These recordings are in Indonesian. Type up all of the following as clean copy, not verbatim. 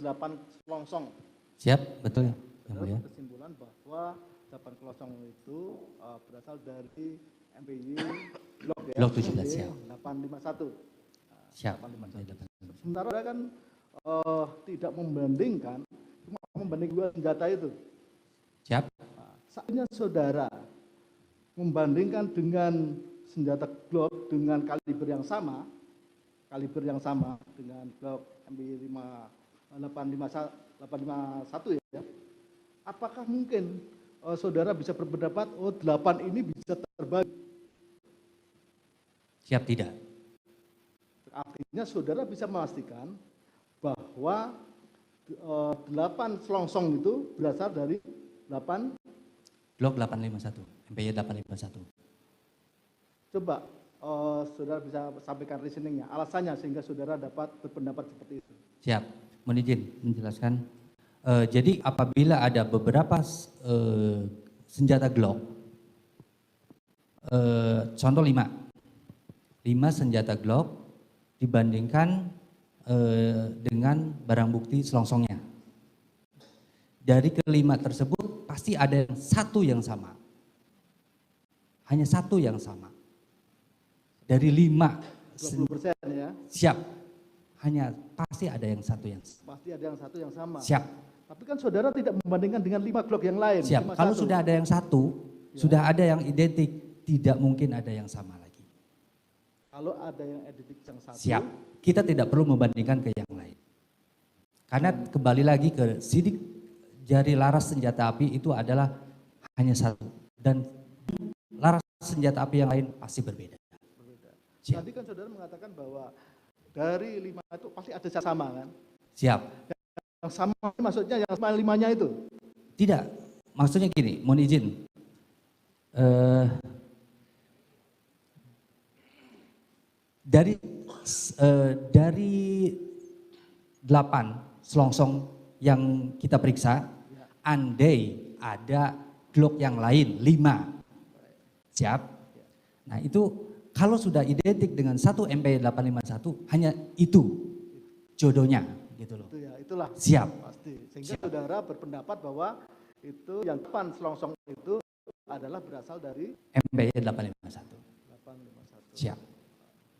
8 selongsong. Siap, betul ya. Yang mulia. Kesimpulan bahwa 8 selongsong itu berasal dari MPY Blok 17 siap. 851. Siap. 851. Sementara kan tidak membandingkan, cuma membanding dua senjata itu. Siap. Saatnya saudara membandingkan dengan senjata Glock dengan kaliber yang sama dengan Glock MPY 851 ya. Apakah mungkin saudara bisa berpendapat 8 ini bisa terbagi? Siap, tidak. Artinya saudara bisa memastikan bahwa 8 selongsong itu berasal dari 8 Glock 851, MPY 851. Coba saudara bisa sampaikan reasoningnya, alasannya sehingga saudara dapat berpendapat seperti itu. Siap, mohon izin menjelaskan. Jadi apabila ada beberapa senjata Glock, contoh 5 senjata Glock dibandingkan dengan barang bukti selongsongnya. Dari kelima tersebut pasti ada satu yang sama. Hanya satu yang sama. Dari 5 20% ya. Siap. Hanya pasti ada yang satu yang sama. Pasti ada yang satu yang sama. Siap. Tapi kan saudara tidak membandingkan dengan 5 Glock yang lain. Siap. Kalau sudah ada yang satu, ya, sudah ada yang identik, tidak mungkin ada yang sama lagi. Kalau ada yang identik yang satu. Siap. Kita tidak perlu membandingkan ke yang lain. Karena kembali lagi ke sidik jari laras senjata api itu adalah hanya satu. Dan laras senjata api yang lain pasti berbeda. Siap. Tadi kan saudara mengatakan bahwa dari 5 itu pasti ada yang sama kan? Siap. Yang sama maksudnya yang 5-nya itu? Tidak, maksudnya gini, mohon izin. Dari 8 selongsong yang kita periksa, andai ada Glock yang lain 5. Siap. Nah itu kalau sudah identik dengan satu MPY 851, hanya itu jodohnya gitu loh. Itu ya, itulah. Siap. Pasti. Sehingga saudara berpendapat bahwa itu yang 8 selongsong itu adalah berasal dari MPY 851. 851. Siap.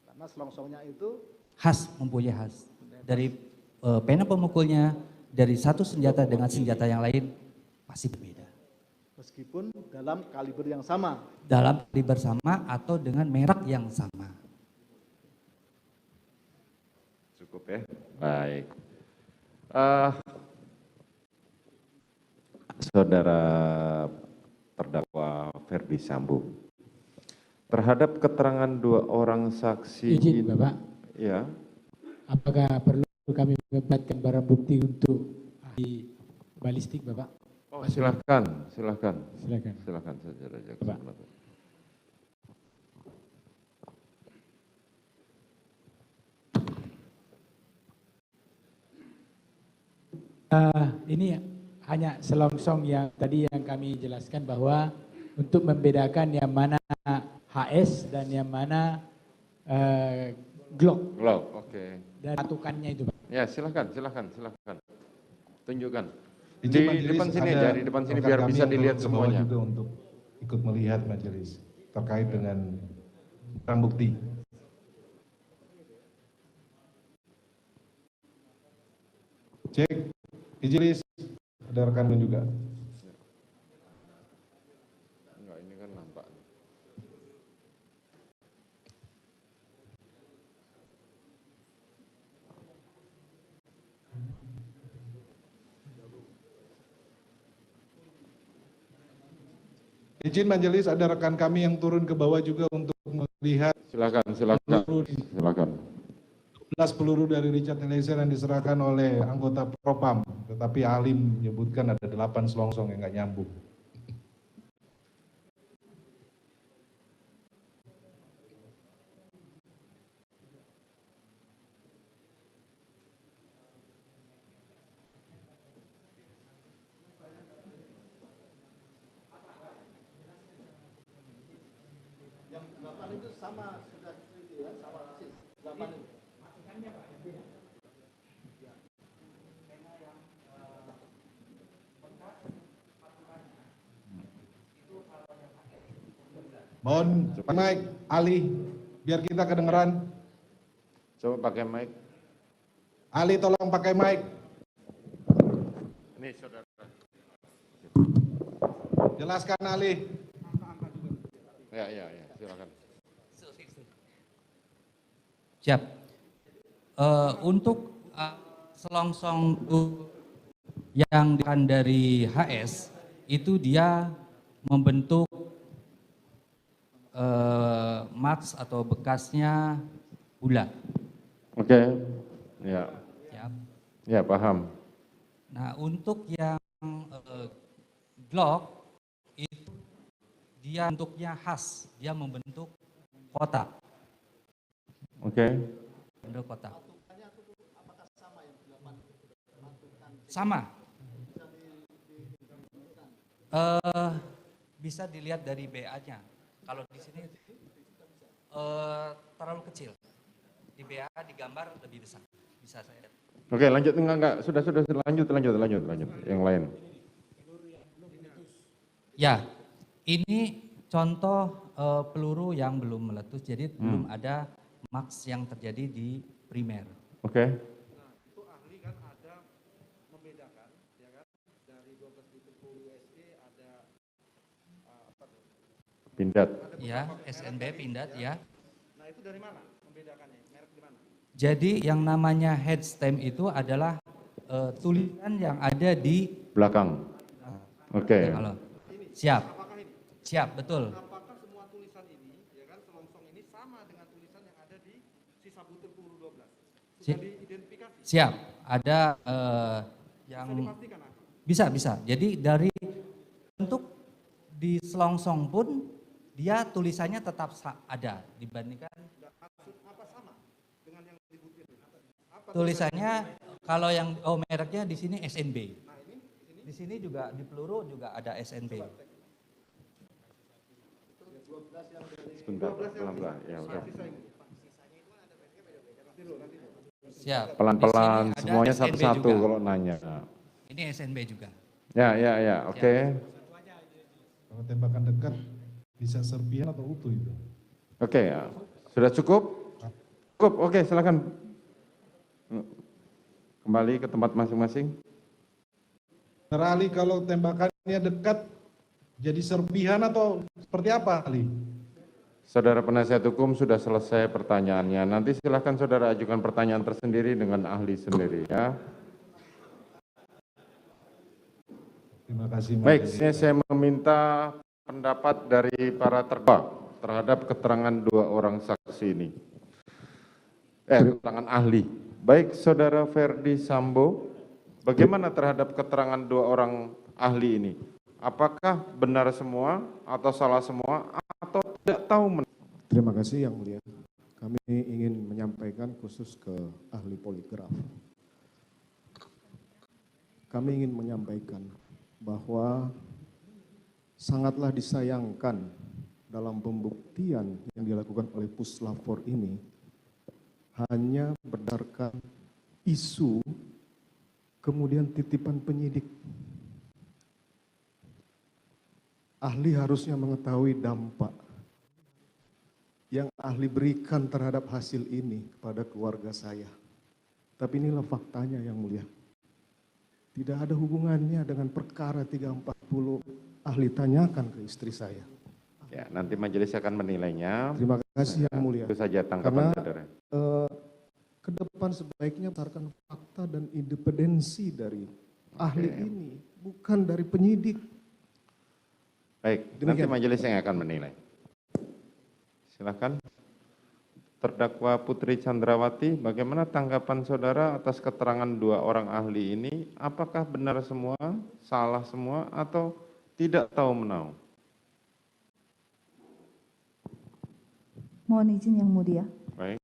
Karena selongsongnya itu khas, mempunyai khas. Dari pena pemukulnya, dari satu senjata dengan senjata yang lain pasti berbeda. Meskipun dalam kaliber yang sama. Dalam kaliber sama atau dengan merek yang sama. Cukup ya? Baik. Saudara terdakwa Ferdi Sambo, terhadap keterangan 2 orang saksi. Izin Bapak. Ya. Apakah perlu kami mendapatkan barang bukti untuk ahli balistik Bapak? Oh, silakan. Silakan Saudara Jaksa Bapak. Penuntut. Ini hanya selongsong yang tadi yang kami jelaskan bahwa untuk membedakan yang mana HS dan yang mana Glock. Glock, oke. Dan patukannya itu Pak. Ya, silakan. Tunjukkan. Di depan sini aja, di depan sini biar bisa dilihat semuanya. Juga untuk ikut melihat majelis terkait dengan barang bukti. Cek, majelis ada rekan juga. Enggak, ini kan nampak. Izin majelis, ada rekan kami yang turun ke bawah juga untuk melihat. Silakan. 12 peluru dari Richard Eliezer yang diserahkan oleh anggota Propam, tetapi ahli menyebutkan ada 8 selongsong yang nggak nyambung. Yang 8 itu sama sudah itu ya, sama persis. 8 itu. Mohon pakai mic, Ali, biar kita kedengeran. Coba pakai mic. Ali tolong pakai mic. Ini saudara. Jelaskan Ali. Ya, silakan. Siap. Untuk selongsong yang dari HS itu dia membentuk marks atau bekasnya bulat. Oke. Ya. Siap. Ya, paham. Nah, untuk yang Glock itu dia bentuknya khas, dia membentuk kotak. Oke. Bentuk kotak. Sama. Bisa dilihat dari BA-nya. Kalau di sini terlalu kecil. Di BA digambar lebih besar. Bisa saya lihat. Oke, lanjut enggak. Sudah lanjut. Yang lain. Ya, ini contoh peluru yang belum meletus, jadi belum ada marks yang terjadi di primer. Oke. Nah, itu ahli kan ada membedakan, ya kan, dari 12 liter peluru USG ada apa tuh? Pindad. Ya, SNB pindad ya. Nah, itu dari mana membedakannya? Merek di mana? Jadi yang namanya head stamp itu adalah tulisan yang ada di Belakang. Oke. Halo. Siap. Apakah ini? Siap, betul. Apakah semua tulisan ini, ya kan, selongsong ini sama dengan tulisan yang ada di sisa butir peluru 12? Sudah diidentifikasi? Siap. Ada yang Bisa dipastikan, ah? bisa. Jadi dari bentuk di selongsong pun dia tulisannya tetap ada dibandingkan Maksud apa sama dengan yang di butir ini? Apa tulisannya kalau yang mereknya di sini SNB. Di sini juga di peluru juga ada SNB. Sebentar, pelan-pelan. Ya, udah. Siap. Pelan-pelan, Di sini ada semuanya SNB satu-satu juga. kalau nanya. Ini SNB juga. Ya, oke. Kalau tembakan dekat bisa serpihan atau utuh itu? Oke, ya. Sudah cukup? Cukup, oke, silakan. Kembali ke tempat masing-masing. Saudara Ali, kalau tembakannya dekat jadi serpihan atau seperti apa, Ali? Saudara penasihat hukum sudah selesai pertanyaannya. Nanti silakan saudara ajukan pertanyaan tersendiri dengan ahli sendiri ya. Terima kasih. Baik, saya meminta pendapat dari para terdakwa terhadap keterangan dua orang saksi ini. Keterangan ahli. Baik, saudara Ferdi Sambo, bagaimana terhadap keterangan dua orang ahli ini? Apakah benar semua atau salah semua atau tidak tahu? Terima kasih Yang Mulia. Kami ingin menyampaikan khusus ke ahli poligraf. Kami ingin menyampaikan bahwa sangatlah disayangkan dalam pembuktian yang dilakukan oleh Puslapor ini hanya berdasarkan isu kemudian titipan penyidik. Ahli harusnya mengetahui dampak yang ahli berikan terhadap hasil ini kepada keluarga saya. Tapi inilah faktanya Yang Mulia. Tidak ada hubungannya dengan perkara 340 ahli tanyakan ke istri saya. Ya, nanti majelis akan menilainya. Terima kasih Yang Mulia. Itu saja tanggapan Karena saudara. ke depan sebaiknya berdasarkan fakta dan independensi dari ahli ini, bukan dari penyidik. Baik, Demikian. nanti majelis yang akan menilai. Silakan. Terdakwa Putri Chandrawati, bagaimana tanggapan saudara atas keterangan dua orang ahli ini? Apakah benar semua, salah semua, atau tidak tahu menau? Mohon izin Yang Mulia. Baik.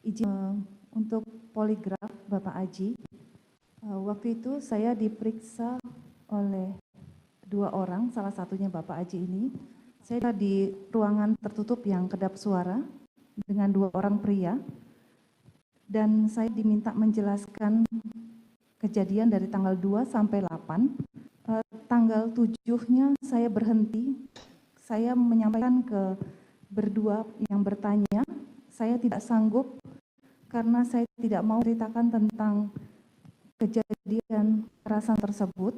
Izin untuk poligraf Bapak Aji. Waktu itu saya diperiksa oleh dua orang, salah satunya Bapak Aji ini. Saya di ruangan tertutup yang kedap suara dengan dua orang pria. Dan saya diminta menjelaskan kejadian dari tanggal 2 sampai 8. Tanggal 7-nya saya berhenti. Saya menyampaikan ke berdua yang bertanya, saya tidak sanggup karena saya tidak mau ceritakan tentang kejadian kekerasan tersebut.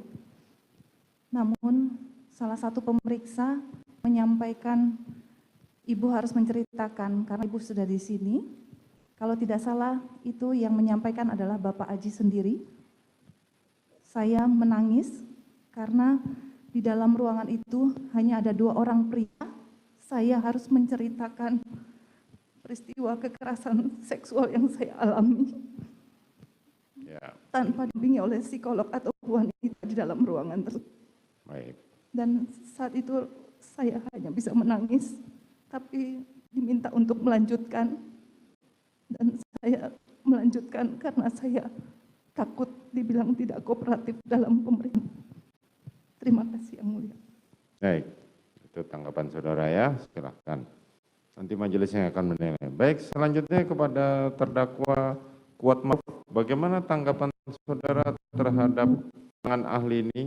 Namun salah satu pemeriksa menyampaikan ibu harus menceritakan karena ibu sudah di sini. Kalau tidak salah itu yang menyampaikan adalah Bapak Aji sendiri. Saya menangis karena di dalam ruangan itu hanya ada 2 orang pria. Saya harus menceritakan peristiwa kekerasan seksual yang saya alami. Ya, Tanpa dibimbing oleh psikolog atau wanita di dalam ruangan tersebut. baik. Dan saat itu saya hanya bisa menangis, tapi diminta untuk melanjutkan. Dan saya melanjutkan karena saya takut dibilang tidak kooperatif dalam pemerintah. Terima kasih Yang Mulia. Baik, itu tanggapan saudara ya, silahkan. Nanti majelis yang akan menilai. Baik, selanjutnya kepada terdakwa Kuatmaruf, bagaimana tanggapan saudara terhadap keterangan ahli ini?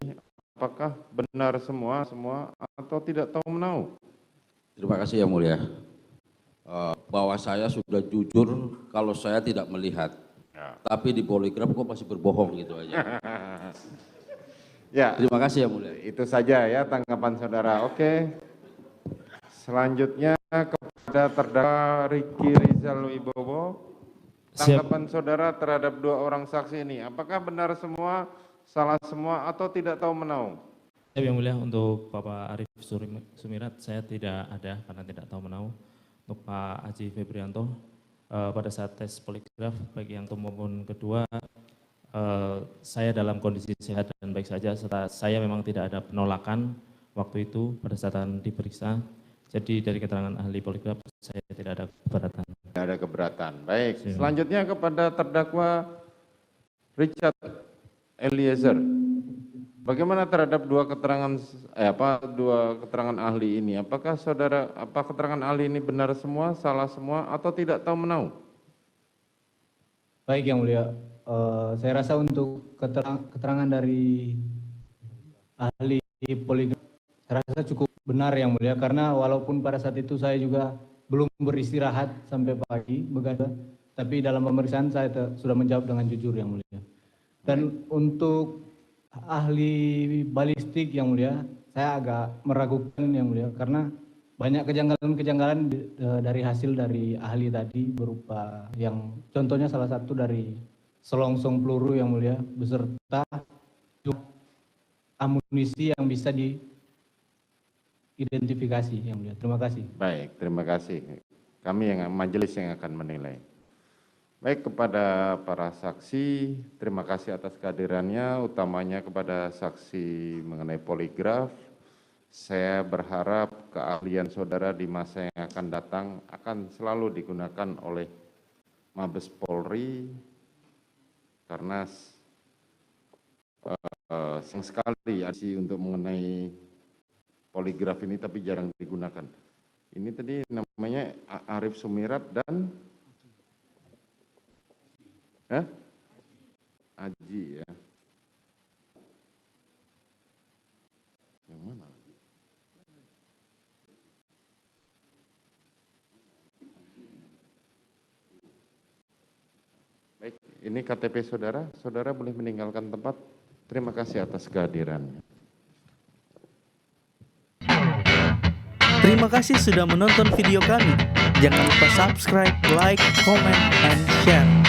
Apakah benar semua atau tidak tahu menahu? Terima kasih Yang Mulia. Bahwa saya sudah jujur kalau saya tidak melihat. Ya. Tapi di poligraf kok masih berbohong gitu aja. Ya, Terima kasih Yang Mulia. itu saja ya tanggapan saudara. Oke. Selanjutnya kepada terdakwa Riki Rizal Wibowo. Tanggapan saudara terhadap 2 orang saksi ini. Apakah benar semua, salah semua, atau tidak tahu menahu? Yang Mulia, untuk Bapak Arif Sumirat saya tidak ada karena tidak tahu menahu. Untuk Pak Aji Febrianto, pada saat tes poligraf baik yang maupun kedua, saya dalam kondisi sehat dan baik saja, serta saya memang tidak ada penolakan waktu itu pada saat diperiksa. Jadi dari keterangan ahli poligraf saya tidak ada keberatan. Tidak ada keberatan. Baik, selanjutnya kepada terdakwa Richard Eliezer. Bagaimana terhadap 2 keterangan ahli ini? Apakah keterangan ahli ini benar semua, salah semua, atau tidak tahu menahu? Baik Yang Mulia, saya rasa untuk keterangan dari ahli poligraf saya rasa cukup benar Yang Mulia, karena walaupun pada saat itu saya juga belum beristirahat sampai pagi begadang, tapi dalam pemeriksaan saya sudah menjawab dengan jujur Yang Mulia. Dan untuk ahli balistik Yang Mulia, saya agak meragukan Yang Mulia, karena banyak kejanggalan-kejanggalan dari hasil dari ahli tadi, berupa yang contohnya salah satu dari selongsong peluru Yang Mulia, beserta amunisi yang bisa diidentifikasi Yang Mulia. Terima kasih. Baik, terima kasih. Kami majelis yang akan menilai. Baik, kepada para saksi, terima kasih atas kehadirannya, utamanya kepada saksi mengenai poligraf. Saya berharap keahlian saudara di masa yang akan datang akan selalu digunakan oleh Mabes Polri, karena sayang sekali untuk mengenai poligraf ini tapi jarang digunakan. Ini tadi namanya Arif Sumirat dan Aji ya. Yang mana? Baik, ini KTP saudara. Saudara boleh meninggalkan tempat. Terima kasih atas kehadirannya. Terima kasih sudah menonton video kami. Jangan lupa subscribe, like, comment, and share.